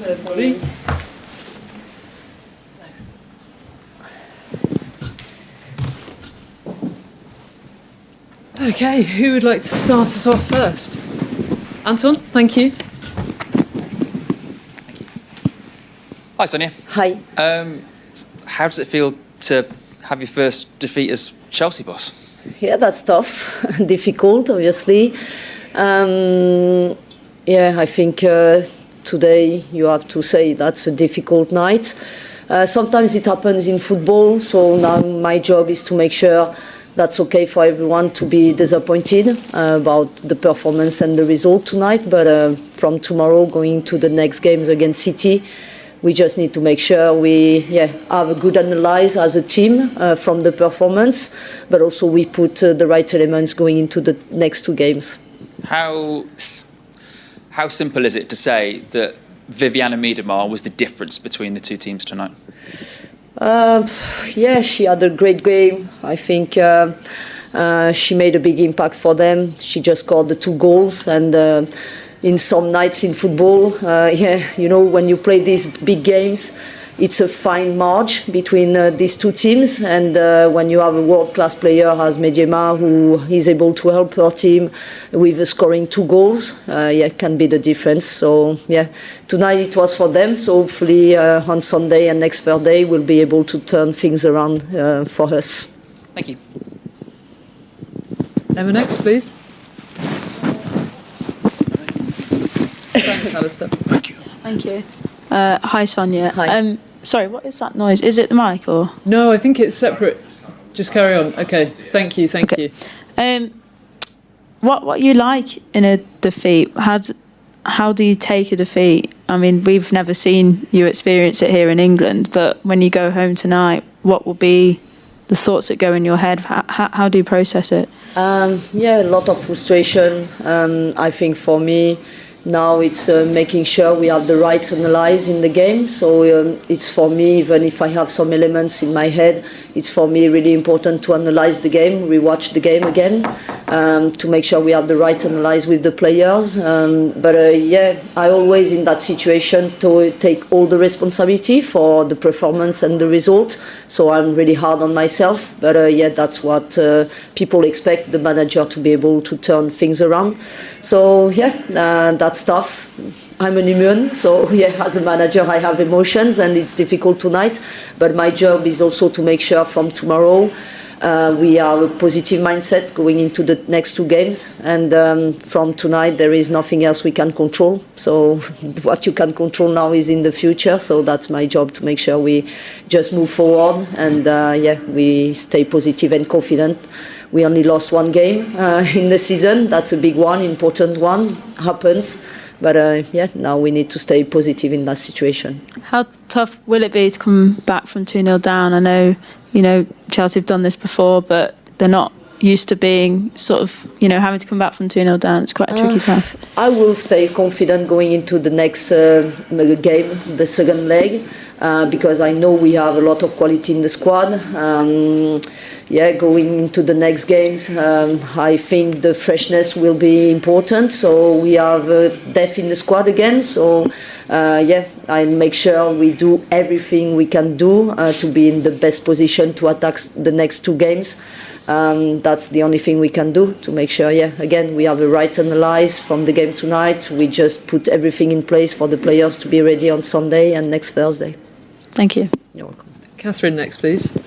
everybody. Okay, who would like to start us off first? Anton, thank you. Thank you. Hi, Sonia. Hi. How does it feel to have your first defeat as Chelsea boss? Yeah, that's tough, difficult, obviously. Yeah, I think today you have to say that's a difficult night. Sometimes it happens in football, so now my job is to make sure that's okay for everyone to be disappointed about the performance and the result tonight. But from tomorrow, going to the next games against City, we just need to make sure we have a good analysis as a team from the performance, but also we put the right elements going into the next two games. How simple is it to say that Vivianne Miedema was the difference between the two teams tonight? Yeah, she had a great game. I think she made a big impact for them. She just scored the 2 goals, and in some nights in football, you know, when you play these big games, it's a fine margin between these two teams, and when you have a world-class player as Miedema who is able to help her team with scoring 2 goals, it can be the difference. So yeah, tonight it was for them, so hopefully on Sunday and next Thursday we'll be able to turn things around for us. Thank you. Emma next, please. Thanks, Alistair. Thank you. Thank you. Hi, Sonia. Hi. Sorry, what is that noise? Is it the mic or? No, I think it's separate. Just carry on. Okay, thank you. Okay. What you like in a defeat? How do you take a defeat? I mean, we've never seen you experience it here in England, but when you go home tonight, what will be the thoughts that go in your head? How do you process it? Yeah, a lot of frustration. I think for me, now it's making sure we have the right analysis in the game. So it's for me, even if I have some elements in my head, it's for me really important to analyze the game, rewatch the game again, to make sure we have the right analysis with the players. Yeah, I always in that situation to take all the responsibility for the performance and the result. So I'm really hard on myself. But yeah, that's what people expect the manager to be able to turn things around. So yeah, that's tough. I'm an human, so yeah, as a manager I have emotions and it's difficult tonight. But my job is also to make sure from tomorrow we have a positive mindset going into the next 2 games. And from tonight there is nothing else we can control. So what you can control now is in the future. So that's my job, to make sure we just move forward and yeah, we stay positive and confident. We only lost 1 game in the season. That's a big one, important one, happens. But yeah, now we need to stay positive in that situation. How tough will it be to come back from 2-0 down? I know, you know, Chelsea have done this before, but they're not used to being sort of, you know, having to come back from 2-0 down. It's quite a tricky task. I will stay confident going into the next game, the second leg, because I know we have a lot of quality in the squad. Yeah, going into the next games, I think the freshness will be important. So we have depth in the squad again. So yeah, I make sure we do everything we can do to be in the best position to attack the next 2 games. That's the only thing we can do to make sure, yeah, again, we have the right analysis from the game tonight. We just put everything in place for the players to be ready on Sunday and next Thursday. Thank you. You're welcome. Catherine next, please.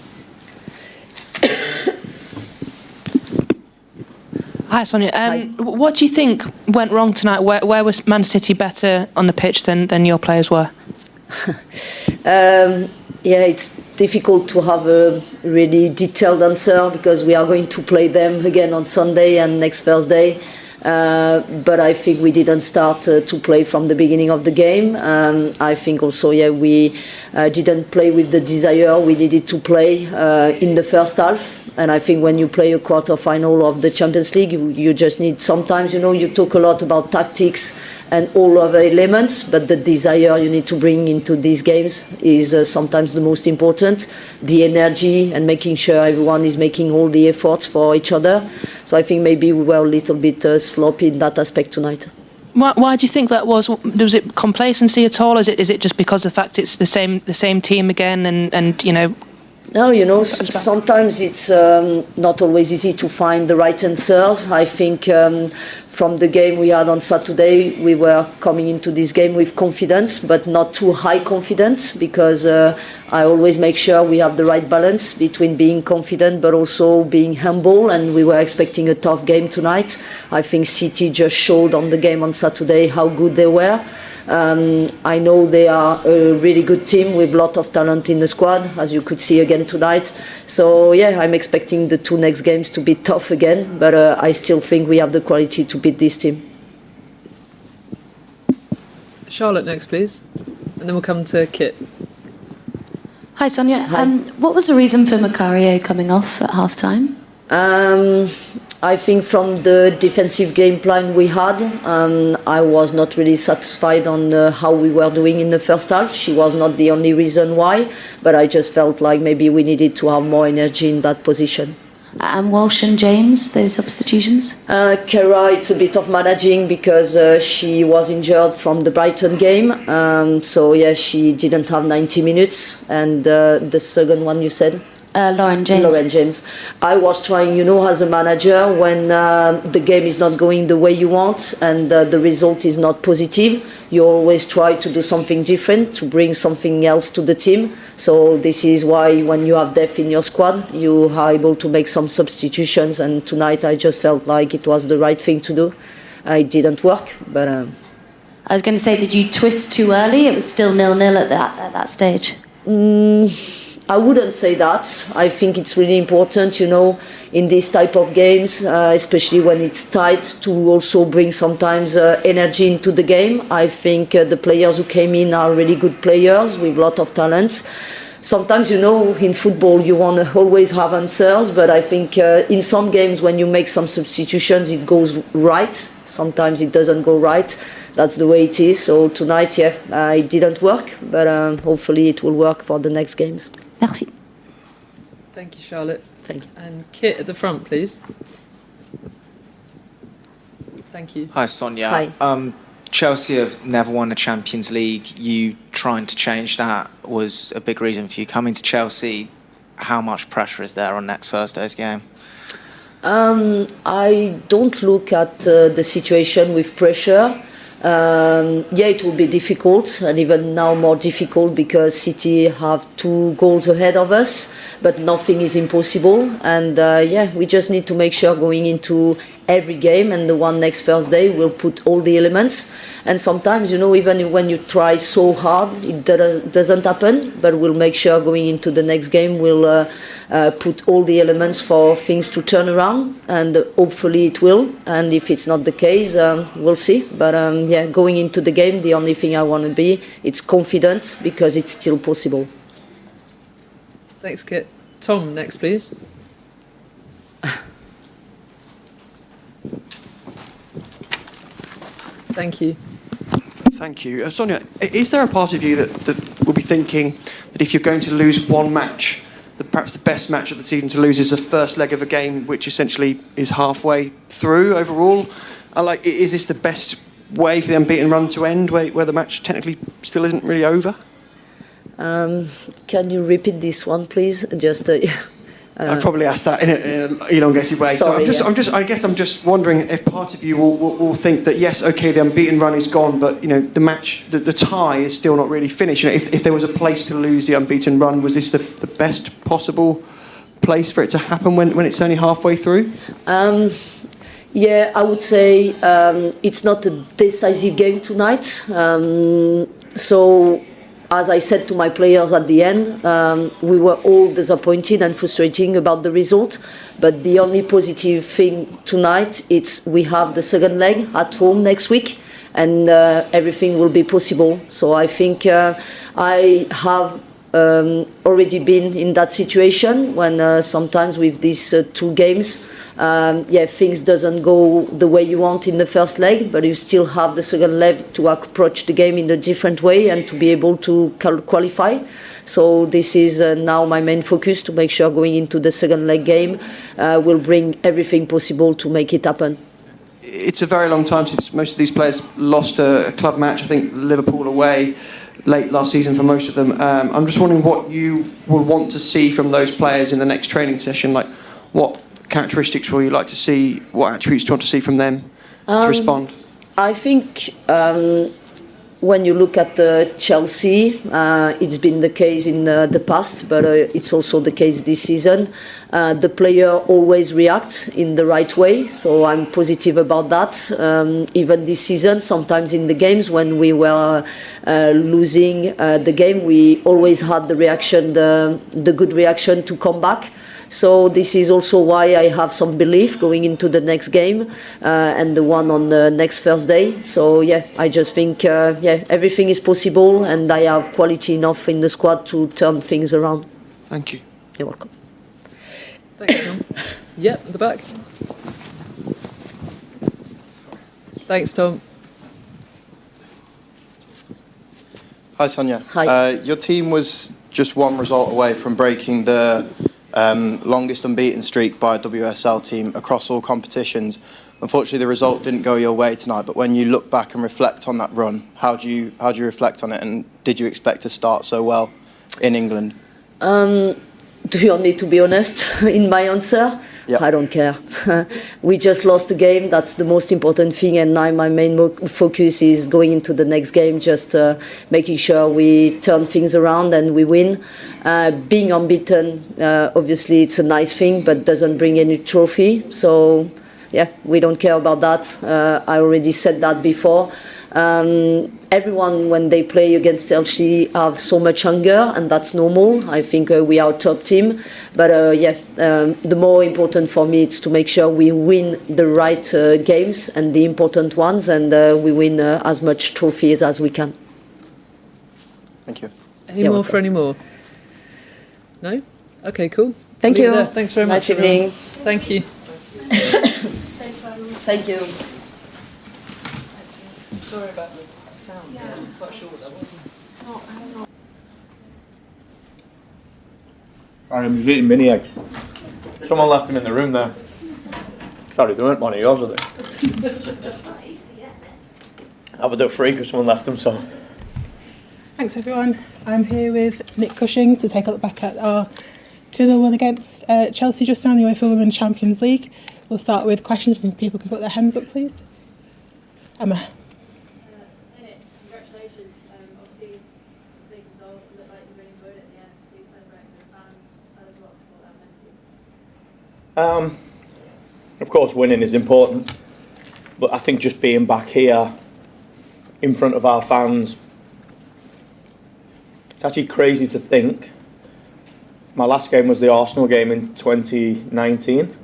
Hi, Sonia. Hi. What do you think went wrong tonight? Where was Man City better on the pitch than your players were? Yeah, it's difficult to have a really detailed answer because we are going to play them again on Sunday and next Thursday. But I think we didn't start to play from the beginning of the game. I think also, yeah, we didn't play with the desire we needed to play in the first half. And I think when you play a quarter-final of the Champions League, you just need, sometimes, you know, you talk a lot about tactics and all other elements, but the desire you need to bring into these games is sometimes the most important. The energy and making sure everyone is making all the efforts for each other. So I think maybe we were a little bit sloppy in that aspect tonight. Why do you think that was? Was it complacency at all? Is it just because of the fact it's the same team again, and you know? No, sometimes it's not always easy to find the right answers. I think from the game we had on Saturday, we were coming into this game with confidence, but not too high confidence, because I always make sure we have the right balance between being confident but also being humble, and we were expecting a tough game tonight. I think City just showed on the game on Saturday how good they were. I know they are a really good team with a lot of talent in the squad, as you could see again tonight. So yeah, I'm expecting the 2 next games to be tough again, but I still think we have the quality to beat this team. Charlotte next, please. And then we'll come to Kit. Hi, Sonia. Hi. What was the reason for Macario coming off at half-time? I think from the defensive game plan we had, I was not really satisfied on how we were doing in the first half. She was not the only reason why, but I just felt like maybe we needed to have more energy in that position. And Walsh and James, those substitutions? Kera, it's a bit of managing because she was injured from the Brighton game. So yeah, she didn't have 90 minutes. And the second one you said? Lauren James. Lauren James. I was trying, as a manager, when the game is not going the way you want and the result is not positive, you always try to do something different, to bring something else to the team. So this is why when you have depth in your squad, you are able to make some substitutions. And tonight I just felt like it was the right thing to do. It didn't work, but... I was going to say, did you twist too early? It was still 0-0 at that stage. I wouldn't say that. I think it's really important, in this type of games, especially when it's tight, to also bring sometimes energy into the game. I think the players who came in are really good players with a lot of talents. Sometimes, in football you want to always have answers, but I think in some games when you make some substitutions it goes right. Sometimes it doesn't go right. That's the way it is. So tonight, it didn't work, but hopefully it will work for the next games. Merci. Thank you, Charlotte. Thank you. And Kit at the front, please. Thank you. Hi, Sonia. Hi. Chelsea have never won the Champions League. You trying to change that was a big reason for you coming to Chelsea. How much pressure is there on next Thursday's game? I don't look at the situation with pressure. It will be difficult, and even now more difficult because City have 2 goals ahead of us, but nothing is impossible. And we just need to make sure going into every game, and the one next Thursday we'll put all the elements. And sometimes, even when you try so hard, it doesn't happen, but we'll make sure going into the next game we'll put all the elements for things to turn around, and hopefully it will. And if it's not the case, we'll see. But going into the game, the only thing I want to be, it's confident, because it's still possible. Thanks, Kit. Tom, next, please. Thank you. Thank you. Sonia, is there a part of you that will be thinking that if you're going to lose one match, that perhaps the best match of the season to lose is the first leg of a game, which essentially is halfway through overall? Is this the best way for the unbeaten run to end, where the match technically still isn't really over? Can you repeat this one, please? Just. I'd probably ask that in an elongated way. Sorry, I guess I'm just wondering if part of you will think that yes, okay, the unbeaten run is gone, but the match, the tie is still not really finished. If there was a place to lose the unbeaten run, was this the best possible place for it to happen when it's only halfway through? I would say it's not a decisive game tonight. So, as I said to my players at the end, we were all disappointed and frustrated about the result. But the only positive thing tonight is we have the second leg at home next week, and everything will be possible. So I think I have already been in that situation when sometimes with these 2 games, things doesn't go the way you want in the first leg, but you still have the second leg to approach the game in a different way and to be able to qualify. So this is now my main focus, to make sure going into the second leg game we'll bring everything possible to make it happen. it's a very long time since most of these players lost a club match. I think Liverpool away late last season for most of them. I'm just wondering what you will want to see from those players in the next training session. Like, what characteristics will you like to see? What attributes do you want to see from them to respond? I think when you look at Chelsea, it's been the case in the past, but it's also the case this season. The player always reacts in the right way, so I'm positive about that. Even this season, sometimes in the games when we were losing the game, we always had the reaction, the good reaction to come back. So this is also why I have some belief going into the next game and the one on the next Thursday. So yeah, I just think everything is possible, and I have quality enough in the squad to turn things around. Thank you. You're welcome. Thanks, Tom. Yeah, at the back. Thanks, Tom. Hi, Sonia. Hi. Your team was just one result away from breaking the longest unbeaten streak by a WSL team across all competitions. Unfortunately, the result didn't go your way tonight, but when you look back and reflect on that run, how do you reflect on it, and did you expect to start so well in England? Do you want me to be honest in my answer? Yeah. I don't care. We just lost a game. That's the most important thing. And now my main focus is going into the next game, just making sure we turn things around and we win. Being unbeaten, obviously, it's a nice thing, but doesn't bring any trophy. So, yeah, we don't care about that. I already said that before. Everyone, when they play against Chelsea, have so much hunger, and that's normal. I think we are a top team. But the more important for me is to make sure we win the right games and the important ones, and we win as much trophies as we can. Thank you. Any more for any more? No? Okay, cool. Thank Leave it you. there. Thanks very much. Nice evening. Everyone. Thank you. Thank you. Sorry about the sound. Yeah. I'm quite sure what that was. Aaron was eating mini eggs. Someone left them in the room there. Sorry, they weren't one of yours, were they? I would do free because someone left them, so. Thanks everyone. I'm here with Nick Cushing to take a look back at our 2-0 win against Chelsea just now in the UEFA Women's Champions League. We'll start with questions from people who can put their hands up, please. Emma. Congratulations. Obviously, big result. It looked like you really enjoyed it at the end. So you celebrating with the fans. Just tell us what that meant to you. Of course, winning is important, but I think just being back here in front of our fans, it's actually crazy to think. My last game was the Arsenal game in 2019.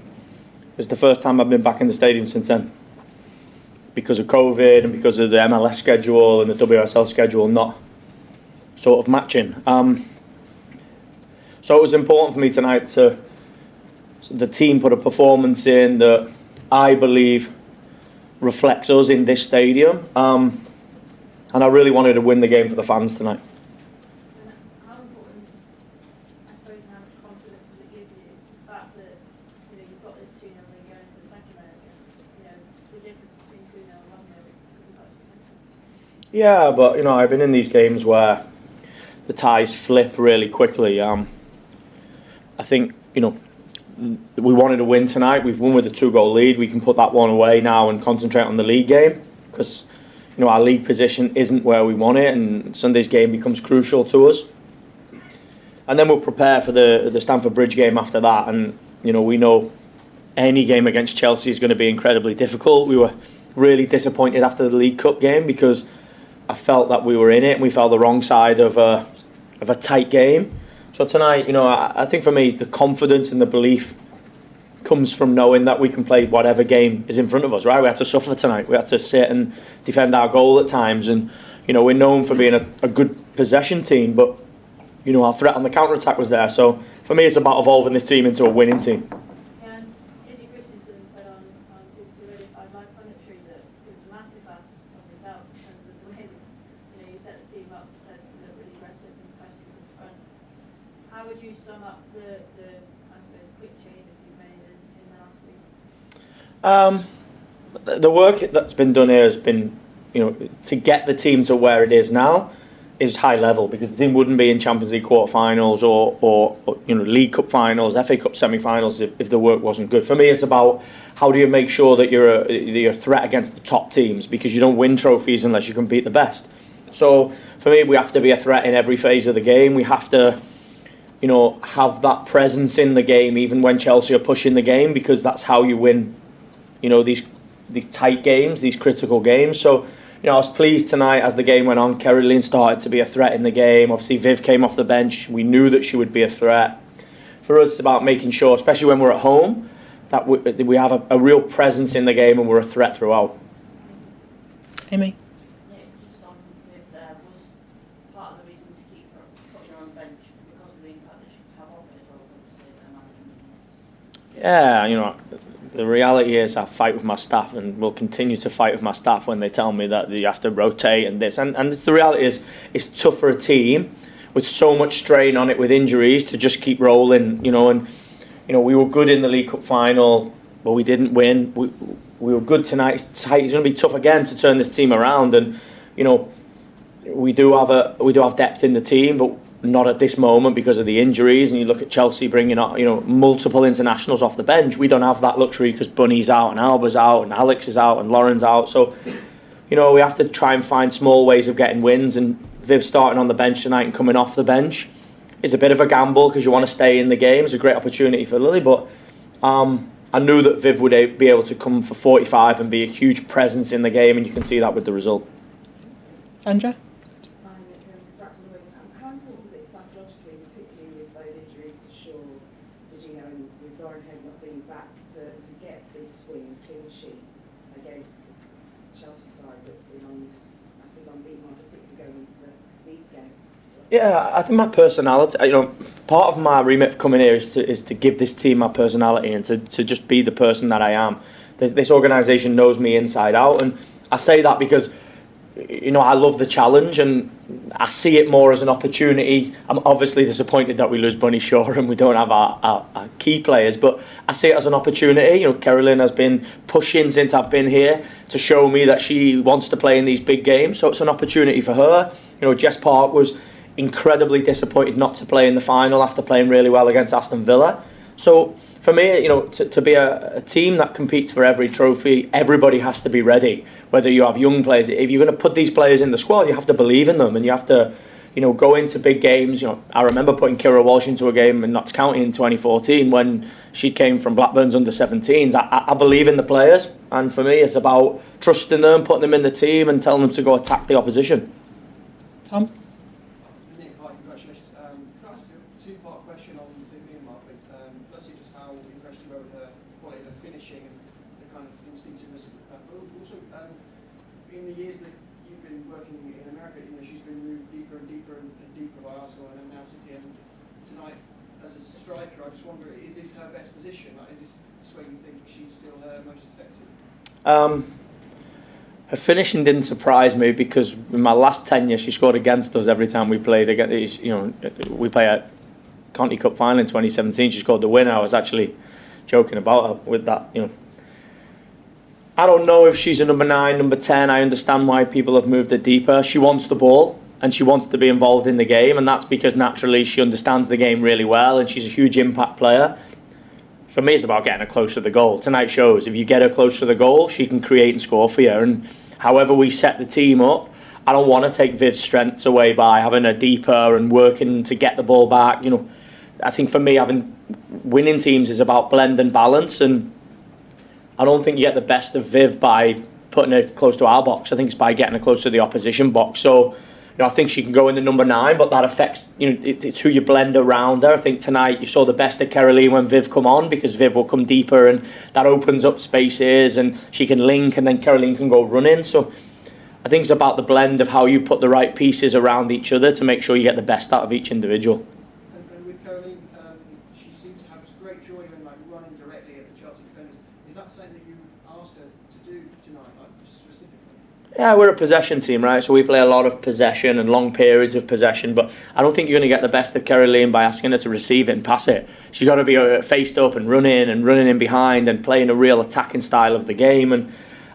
It's the first time I've been back in the stadium since then, because of COVID and because of the MLS schedule and the WSL schedule not sort of matching. So it was important for me tonight to the team put a performance in that I believe reflects us in this stadium, and I really wanted to win the game for the fans tonight. How important, I suppose, and how much confidence does it give you the fact that you've got this 2-0 win going into the second leg, and the difference between 2-0 and 1-0 could be quite significant. Yeah, but I've been in these games where the ties flip really quickly. I think we wanted to win tonight. We've won with a 2-goal lead. We can put that one away now and concentrate on the league game, because our league position isn't where we want it, and Sunday's game becomes crucial to us. And then we'll prepare for the Stamford Bridge game after that. And we know any game against Chelsea is going to be incredibly difficult. We were really disappointed after the League Cup game because I felt that we were in it and we fell the wrong side of a tight game. So tonight, I think for me, the confidence and the belief comes from knowing that we can play whatever game is in front of us, right? We had to suffer tonight. We had to sit and defend our goal at times. And, we're known for being a good possession team, but, our threat on the counter-attack was there. So for me, it's about evolving this team into a winning team. How would you sum up the I suppose, quick changes you've made in the last week? the work that's been done here has been, to get the team to where it is now is high level, because the team wouldn't be in Champions League quarterfinals or League Cup finals, FA Cup semi-finals if the work wasn't good. For me, it's about how do you make sure that you're a threat against the top teams, because you don't win trophies unless you can beat the best. So for me, we have to be a threat in every phase of the game. We have to, have that presence in the game, even when Chelsea are pushing the game, because that's how you win, these tight games, these critical games. So, I was pleased tonight as the game went on. Caroline started to be a threat in the game. Obviously, Viv came off the bench. We knew that she would be a threat. For us, it's about making sure, especially when we're at home, that we have a real presence in the game and we're a threat throughout. Amy? Yeah, the reality is I fight with my staff and will continue to fight with my staff when they tell me that you have to rotate and this. And the reality is it's tough for a team with so much strain on it with injuries to just keep rolling, and we were good in the League Cup final, but we didn't win. We were good tonight. It's going to be tough again to turn this team around, and we do have depth in the team, but not at this moment because of the injuries. And you look at Chelsea bringing up, multiple internationals off the bench. We don't have that luxury because Bunny's out and Alba's out and Alex is out and Lauren's out. So, we have to try and find small ways of getting wins. And Viv starting on the bench tonight and coming off the bench is a bit of a gamble because you want to stay in the game. It's a great opportunity for Lily, but I knew that Viv would be able to come for 45 and be a huge presence in the game, and you can see that with the result. Sandra? How important is it psychologically, particularly with those injuries to Shaw, Virginia, and with Lauren Head not being back, to get this win, clean sheet against Chelsea side that's been on this massive unbeaten run, particularly going into the league game? Yeah, I think my personality, part of my remit of coming here is to give this team my personality and to just be the person that I am. This organisation knows me inside out, and I say that because I love the challenge and I see it more as an opportunity. I'm obviously disappointed that we lose Bunny Shaw and we don't have our key players, but I see it as an opportunity. Caroline has been pushing since I've been here to show me that she wants to play in these big games, so it's an opportunity for her. Jess Park was incredibly disappointed not to play in the final after playing really well against Aston Villa. So for me, to be a team that competes for every trophy, everybody has to be ready. Whether you have young players, if you're going to put these players in the squad, you have to believe in them and you have to, go into big games. I remember putting Kira Walsh into a game in Notts County in 2014 when she came from Blackburn's under-17s. I believe in the players, and for me, it's about trusting them, putting them in the team, and telling them to go attack the opposition. Tom? Nick, hi, congratulations. Can I ask a two-part question on the Myanmar, please? Firstly, just how impressed you were with the quality of the finishing and the kind of instinctiveness of that. But also, in the years that you've been working in America, she's been moved deeper and deeper and deeper by Arsenal and now City. And tonight, as a striker, I just wonder, is this her best position? Is this where you think she's still most effective? Her finishing didn't surprise me because in my last tenure she scored against us every time we played against. We play a County Cup final in 2017. She scored the winner. I was actually joking about her with that. I don't know if she's a number 9, number 10. I understand why people have moved her deeper. She wants the ball and she wants to be involved in the game, and that's because naturally she understands the game really well and she's a huge impact player. For me, it's about getting her close to the goal. Tonight shows if you get her close to the goal, she can create and score for you. And however we set the team up, I don't want to take Viv's strengths away by having her deeper and working to get the ball back. I think for me, winning teams is about blend and balance, and I don't think you get the best of Viv by putting her close to our box. I think it's by getting her close to the opposition box. So, I think she can go in the number 9, but that affects, it's who you blend around her. I think tonight you saw the best of Caroline when Viv come on, because Viv will come deeper and that opens up spaces and she can link and then Caroline can go running. So I think it's about the blend of how you put the right pieces around each other to make sure you get the best out of each individual. And with Caroline, she seems to have great joy when running directly at the Chelsea defenders. Is that something that you asked her to do tonight, specifically? Yeah, we're a possession team, right? So we play a lot of possession and long periods of possession, but I don't think you're going to get the best of Caroline by asking her to receive it and pass it. She's got to be faced up and running in behind and playing a real attacking style of the game. And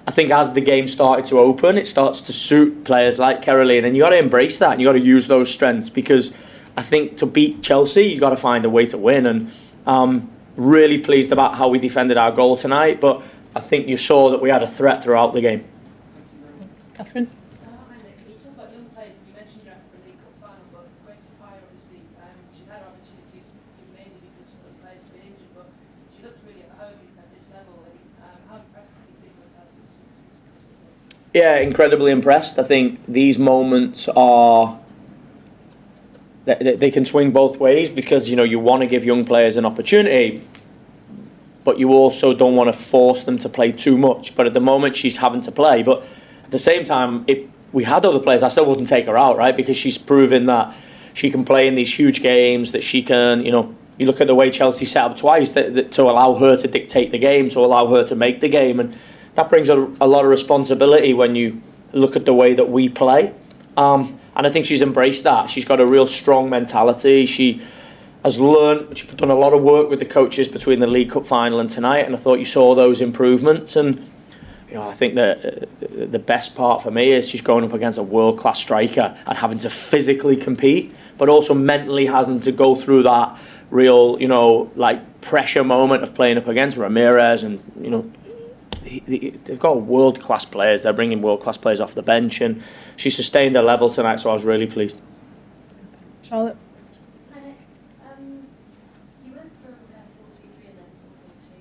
I think as the game started to open, it starts to suit players like Caroline, and you got to embrace that, and you got to use those strengths, because I think to beat Chelsea, you got to find a way to win. And really pleased about how we defended our goal tonight, but I think you saw that we had a threat throughout the game. Catherine? Yeah, incredibly impressed. I think these moments are, they can swing both ways, because you want to give young players an opportunity, but you also don't want to force them to play too much. But at the moment, she's having to play. But at the same time, if we had other players, I still wouldn't take her out, right? Because she's proven that she can play in these huge games, that she can, you look at the way Chelsea set up twice that to allow her to dictate the game, to allow her to make the game. And that brings a lot of responsibility when you look at the way that we play. And I think she's embraced that. She's got a real strong mentality. She has learned, she's done a lot of work with the coaches between the League Cup final and tonight, and I thought you saw those improvements. And I think that the best part for me is she's going up against a world-class striker and having to physically compete, but also mentally having to go through that real, pressure moment of playing up against Ramirez. And, they've got world-class players. They're bringing world-class players off the bench, and she sustained her level tonight, so I was really pleased. Charlotte? Hi, Nick. You went from 4-3-3 and then 4-4-2 in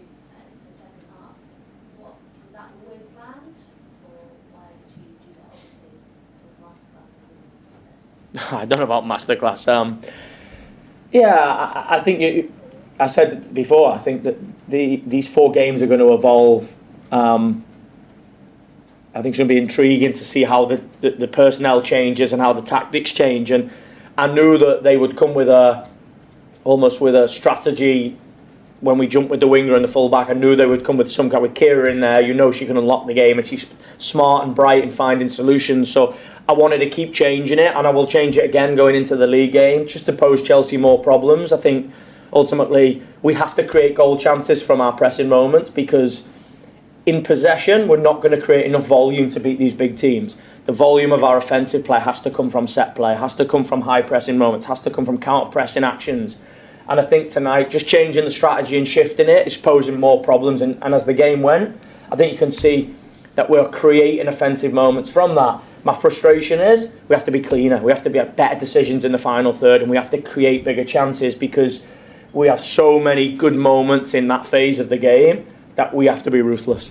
the second half. Was that always planned, or why did you do that? Obviously, it was masterclass, as you said. I don't know about masterclass. Yeah, I think I said it before. I think that these 4 games are going to evolve. I think it's going to be intriguing to see how the personnel changes and how the tactics change. And I knew that they would come with almost with a strategy when we jumped with the winger and the fullback. I knew they would come with some kind with Kira in there. She can unlock the game, and she's smart and bright in finding solutions. So I wanted to keep changing it, and I will change it again going into the league game, just to pose Chelsea more problems. I think ultimately we have to create goal chances from our pressing moments, because in possession we're not going to create enough volume to beat these big teams. The volume of our offensive play has to come from set play, has to come from high pressing moments, has to come from counter pressing actions. And I think tonight, just changing the strategy and shifting it is posing more problems. And as the game went, I think you can see that we're creating offensive moments from that. My frustration is we have to be cleaner. We have to make better decisions in the final third, and we have to create bigger chances, because we have so many good moments in that phase of the game that we have to be ruthless.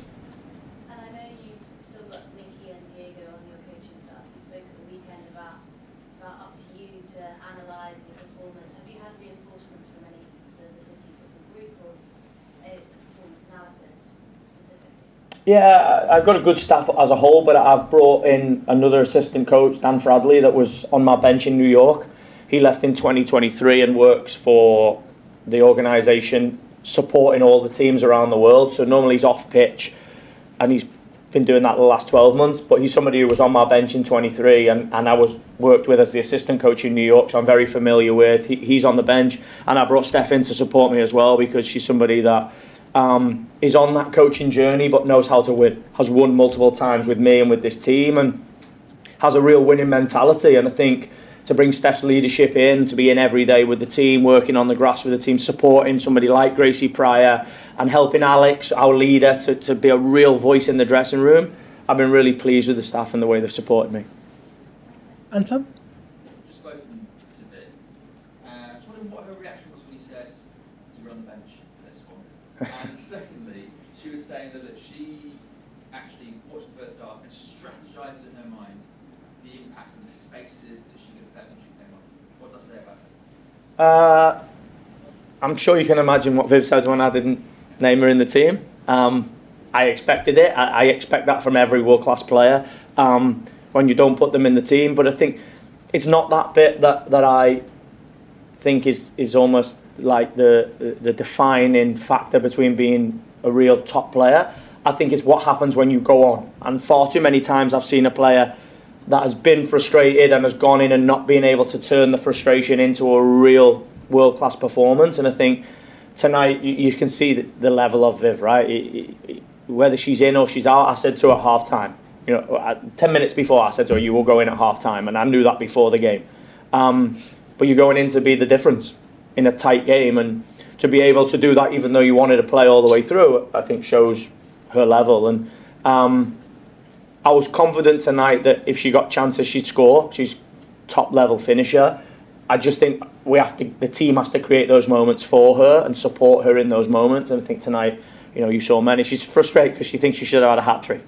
And I know you've still got Nikki and Diego on your coaching staff. You spoke at the weekend about it's about up to you to analyse your performance. Have you had reinforcements from any of the City football group, or a performance analysis specifically? Yeah, I've got a good staff as a whole, but I've brought in another assistant coach, Dan Fradley, that was on my bench in New York. He left in 2023 and works for the organisation supporting all the teams around the world. So normally he's off pitch, and he's been doing that the last 12 months, but he's somebody who was on my bench in 23 and I worked with as the assistant coach in New York, so I'm very familiar with. He's on the bench, and I brought Steph in to support me as well, because she's somebody that is on that coaching journey but knows how to win, has won multiple times with me and with this team, and has a real winning mentality. And I think to bring Steph's leadership in, to be in every day with the team, working on the grass with the team, supporting somebody like Gracie Pryor, and helping Alex, our leader, to be a real voice in the dressing room. I've been really pleased with the staff and the way they've supported me. Anton? Just spoken to Viv. I was wondering what her reaction was when he said you were on the bench for this one. And secondly, she was saying that she actually watched the first half and strategised in her mind the impact of the spaces that she could affect when she came on. What does that say about her? I'm sure you can imagine what Viv said when I didn't name her in the team. I expected it. I expect that from every world-class player when you don't put them in the team. But I think it's not that bit that I think is almost like the defining factor between being a real top player. I think it's what happens when you go on. And far too many times I've seen a player that has been frustrated and has gone in and not been able to turn the frustration into a real world-class performance. And I think tonight you can see the level of Viv, right? whether she's in or she's out, I said to her at half time. 10 minutes before, I said to her, you will go in at half time, and I knew that before the game. But you're going in to be the difference in a tight game, and to be able to do that even though you wanted to play all the way through, I think shows her level. And I was confident tonight that if she got chances, she'd score. She's top level finisher. I just think the team has to create those moments for her and support her in those moments. And I think tonight, you saw many. She's frustrated because she thinks she should have had a hat-trick.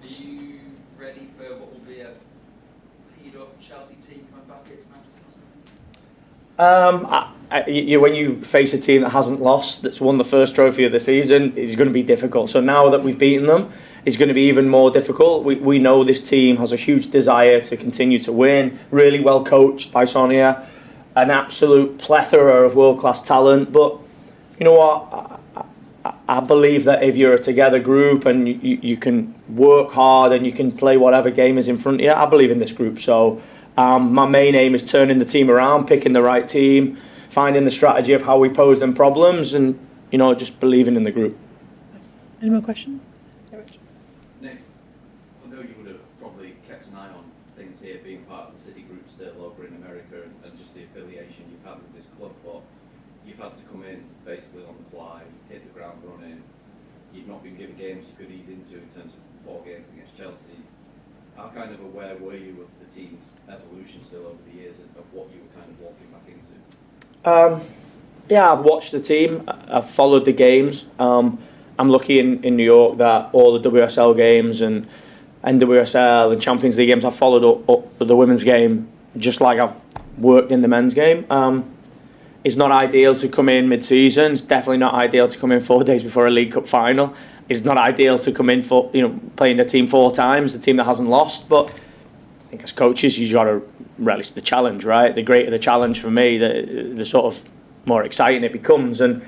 Are you ready for what will be a peed-off Chelsea team coming back here to Manchester? When you face a team that hasn't lost, that's won the first trophy of the season, it's going to be difficult. So now that we've beaten them, it's going to be even more difficult. We know this team has a huge desire to continue to win, really well coached by Sonia, an absolute plethora of world-class talent. But you know what? I believe that if you're a together group and you can work hard and you can play whatever game is in front of you, I believe in this group. So my main aim is turning the team around, picking the right team, finding the strategy of how we pose them problems, and just believing in the group. Any more questions? Nick, I know you would have probably kept an eye on things here, being part of the City Group still over in America, and just the affiliation you've had with this club, but you've had to come in basically on the fly, hit the ground running. You've not been given games you could ease into in terms of 4 games against Chelsea. How kind of aware were you of the team's evolution still over the years of what you were kind of walking back into? Yeah, I've watched the team. I've followed the games. I'm lucky in New York that all the WSL games and NWSL and Champions League games, I've followed up the women's game just like I've worked in the men's game. It's not ideal to come in mid-season. It's definitely not ideal to come in 4 days before a League Cup final. It's not ideal to come in for playing the team 4 times, the team that hasn't lost. But I think as coaches, you got to relish the challenge, right? The greater the challenge for me, the sort of more exciting it becomes. And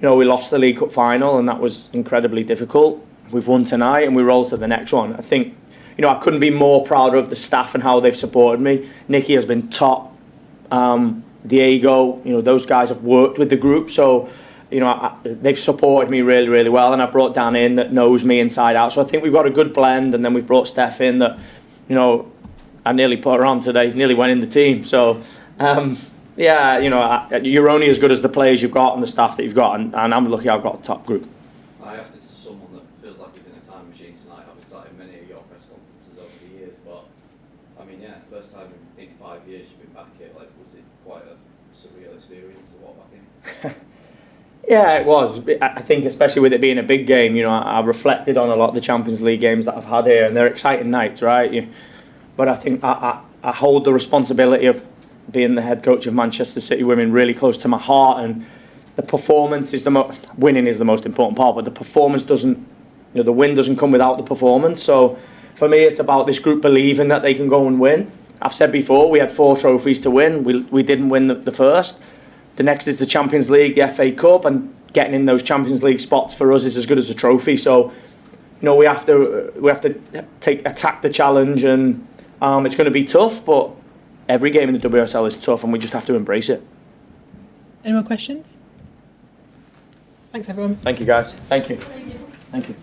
we lost the League Cup final, and that was incredibly difficult. We've won tonight, and we roll to the next one. I think I couldn't be more proud of the staff and how they've supported me. Nikki has been top. Diego, those guys have worked with the group, so they've supported me really, really well, and I brought Dan in that knows me inside out. So I think we've got a good blend, and then we've brought Steph in that, I nearly put her on today, nearly went in the team. So yeah, you're only as good as the players you've got and the staff that you've got, and I'm lucky I've got a top group. I asked this to someone that feels like he's in a time machine tonight, having sat in many of your press conferences over the years, but I mean, yeah, first time in 5 years you've been back here, was it quite a surreal experience to walk back in? Yeah, it was. I think especially with it being a big game, I reflected on a lot of the Champions League games that I've had here, and they're exciting nights, right? But I think I hold the responsibility of being the head coach of Manchester City Women really close to my heart, and the performance is winning is the most important part, but the performance doesn't, the win doesn't come without the performance. So for me, it's about this group believing that they can go and win. I've said before, we had 4 trophies to win. We didn't win the first. The next is the Champions League, the FA Cup, and getting in those Champions League spots for us is as good as a trophy. So, we have to attack the challenge, and it's going to be tough, but every game in the WSL is tough, and we just have to embrace it. Any more questions? Thanks, everyone. Thank you, guys. Thank you. Thank you.